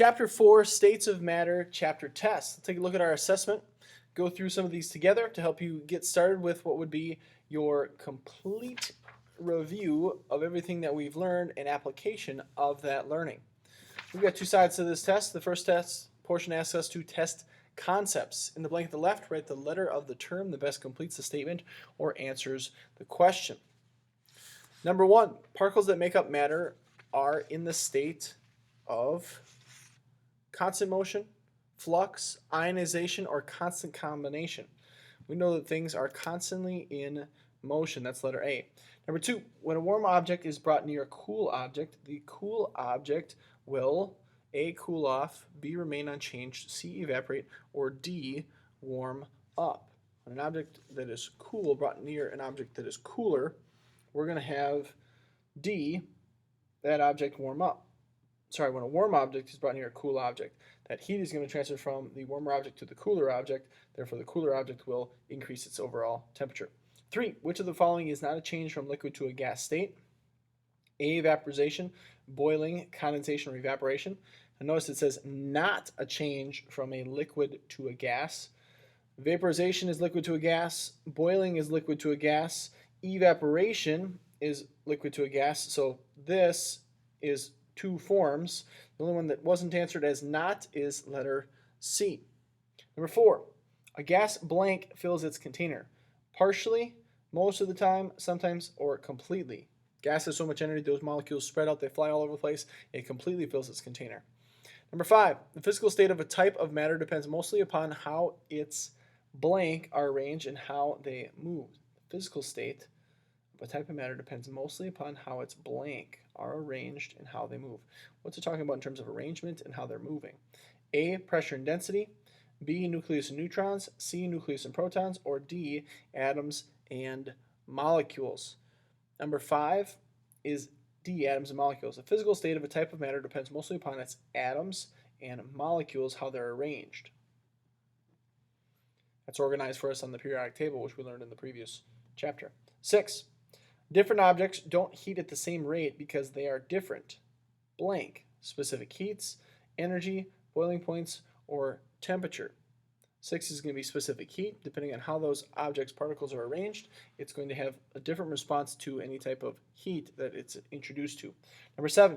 Chapter 4, States of Matter, Chapter Test. Let's take a look at our assessment, go through some of these together to help you get started with what would be your complete review of everything that we've learned and application of that learning. We've got two sides to this test. The first test portion asks us to test concepts. In the blank at the left, write the letter of the term that best completes the statement or answers the question. Number one, particles that make up matter are in the state of constant motion, flux, ionization, or constant combination. We know that things are constantly in motion. That's letter A. Number two, when a warm object is brought near a cool object, the cool object will A, cool off, B, remain unchanged, C, evaporate, or D, warm up. When an object that is cool brought near an object that is cooler, we're going to have D, that object warm up. When a warm object is brought near a cool object, that heat is going to transfer from the warmer object to the cooler object. Therefore, the cooler object will increase its overall temperature. 3. Which of the following is not a change from liquid to a gas state? A, vaporization, boiling, condensation, or evaporation. And notice it says not a change from a liquid to a gas. Vaporization is liquid to a gas. Boiling is liquid to a gas. Evaporation is liquid to a gas. So this is two forms. The only one that wasn't answered as not is letter C. Number 4, a gas blank fills its container. Partially, most of the time, sometimes, or completely. Gas has so much energy, those molecules spread out, they fly all over the place, it completely fills its container. Number 5, the physical state of a type of matter depends mostly upon how its blank are arranged and how they move. The physical state of a type of matter depends mostly upon how its blank are arranged and how they move. What's it talking about in terms of arrangement and how they're moving? A, pressure and density, B, nucleus and neutrons, C, nucleus and protons, or D, atoms and molecules. Number 5 is D, atoms and molecules. The physical state of a type of matter depends mostly upon its atoms and molecules, how they're arranged. That's organized for us on the periodic table, which we learned in the previous chapter. 6. Different objects don't heat at the same rate because they are different. Blank. Specific heats, energy, boiling points, or temperature. 6 is going to be specific heat. Depending on how those objects' particles are arranged, it's going to have a different response to any type of heat that it's introduced to. Number 7,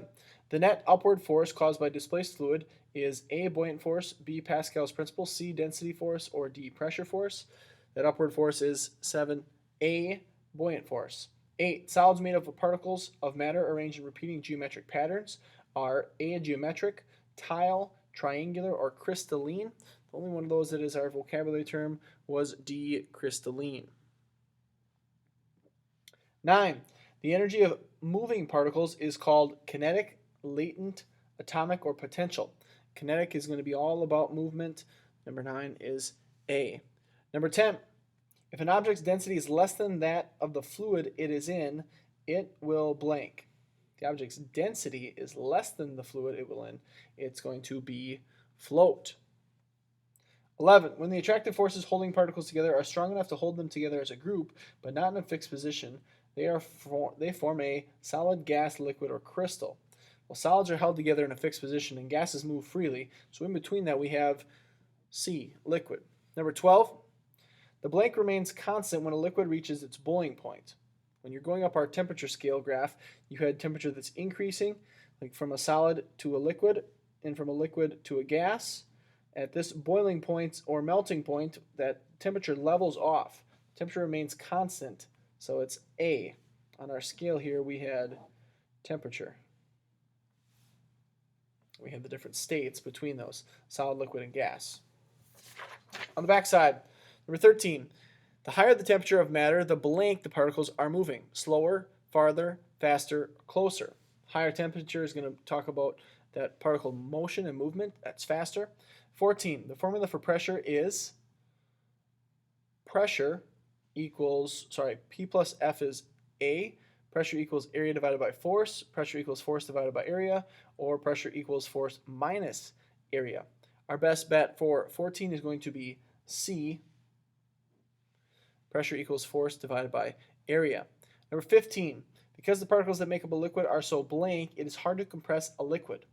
the net upward force caused by displaced fluid is A, buoyant force, B, Pascal's principle, C, density force, or D, pressure force. That upward force is 7A, buoyant force. 8, solids made up of particles of matter arranged in repeating geometric patterns are A, geometric, tile, triangular, or crystalline. The only one of those that is our vocabulary term was D, crystalline. 9, the energy of moving particles is called kinetic, latent, atomic, or potential. Kinetic is going to be all about movement. Number 9 is A. Number 10, if an object's density is less than that of the fluid it is in, it will blank. If the object's density is less than the fluid it will in, it's going to be float. 11, when the attractive forces holding particles together are strong enough to hold them together as a group, but not in a fixed position, they form a solid, gas, liquid, or crystal. Well, solids are held together in a fixed position and gases move freely, so in between that we have C, liquid. Number 12, the blank remains constant when a liquid reaches its boiling point. When you're going up our temperature scale graph, you had temperature that's increasing, like from a solid to a liquid, and from a liquid to a gas. At this boiling point or melting point, that temperature levels off. Temperature remains constant, so it's A. On our scale here, we had temperature. We had the different states between those, solid, liquid, and gas. On the back side, number 13, the higher the temperature of matter, the blank the particles are moving. Slower, farther, faster, closer. Higher temperature is going to talk about that particle motion and movement. That's faster. 14, the formula for pressure is P plus F is A. Pressure equals area divided by force. Pressure equals force divided by area. Or pressure equals force minus area. Our best bet for 14 is going to be C. Pressure equals force divided by area. Number 15, because the particles that make up a liquid are so blank, it is hard to compress a liquid.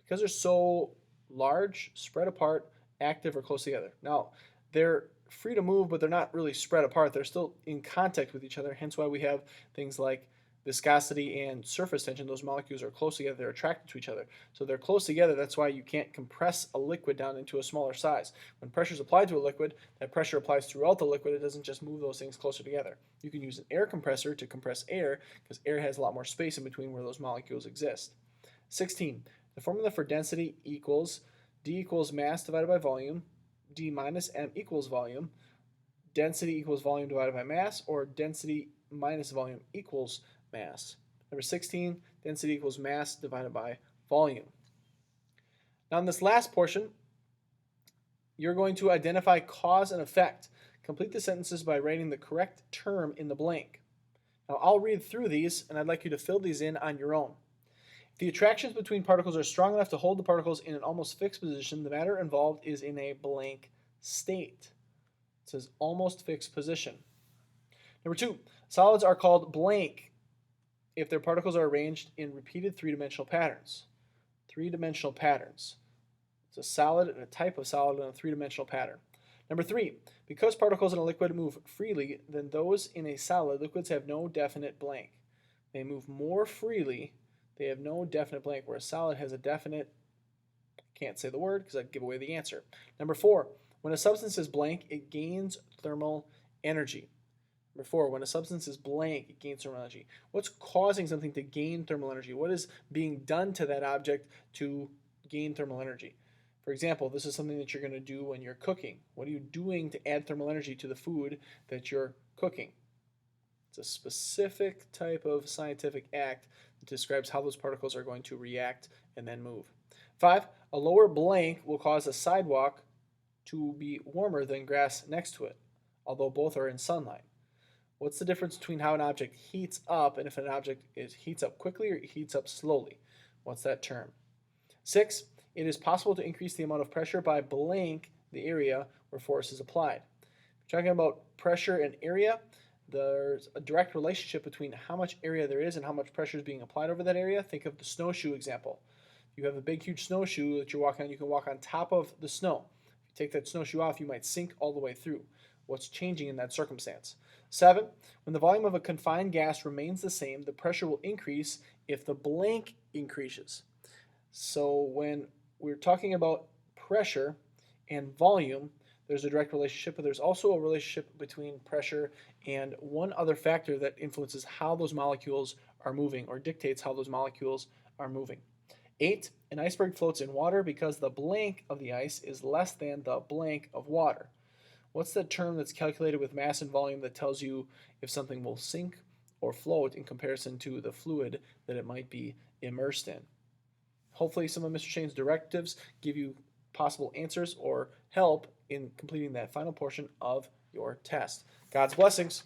Because they're so large, spread apart, active, or close together. Now, they're free to move, but they're not really spread apart. They're still in contact with each other, hence why we have things like viscosity and surface tension. Those molecules are close together, they're attracted to each other. So they're close together, that's why you can't compress a liquid down into a smaller size. When pressure is applied to a liquid, that pressure applies throughout the liquid, it doesn't just move those things closer together. You can use an air compressor to compress air, because air has a lot more space in between where those molecules exist. 16. The formula for density equals D equals mass divided by volume, D minus M equals volume, density equals volume divided by mass, or density minus volume equals mass. Number 16, density equals mass divided by volume. Now in this last portion, you're going to identify cause and effect. Complete the sentences by writing the correct term in the blank. Now I'll read through these, and I'd like you to fill these in on your own. If the attractions between particles are strong enough to hold the particles in an almost fixed position, the matter involved is in a blank state. It says almost fixed position. Number 2, solids are called blank if their particles are arranged in repeated three-dimensional patterns. Three-dimensional patterns. It's a solid and a type of solid in a three-dimensional pattern. Number 3, because particles in a liquid move freely than those in a solid, liquids have no definite blank. They move more freely, they have no definite blank, where a solid has a definite, can't say the word because I'd give away the answer. Number 4, when a substance is blank, it gains thermal energy. Number 4, when a substance is blank, it gains thermal energy. What's causing something to gain thermal energy? What is being done to that object to gain thermal energy? For example, this is something that you're going to do when you're cooking. What are you doing to add thermal energy to the food that you're cooking? It's a specific type of scientific act that describes how those particles are going to react and then move. 5, a lower blank will cause a sidewalk to be warmer than grass next to it, although both are in sunlight. What's the difference between how an object heats up and if an object heats up quickly or heats up slowly? What's that term? 6, it is possible to increase the amount of pressure by blank the area where force is applied. If you're talking about pressure and area, there's a direct relationship between how much area there is and how much pressure is being applied over that area. Think of the snowshoe example. If you have a big, huge snowshoe that you're walking on, you can walk on top of the snow. If you take that snowshoe off, you might sink all the way through. What's changing in that circumstance? 7, when the volume of a confined gas remains the same, the pressure will increase if the blank increases. So when we're talking about pressure and volume, there's a direct relationship, but there's also a relationship between pressure and one other factor that influences how those molecules are moving or dictates how those molecules are moving. 8, an iceberg floats in water because the blank of the ice is less than the blank of water. What's the term that's calculated with mass and volume that tells you if something will sink or float in comparison to the fluid that it might be immersed in? Hopefully some of Mr. Shane's directives give you possible answers or help in completing that final portion of your test. God's blessings.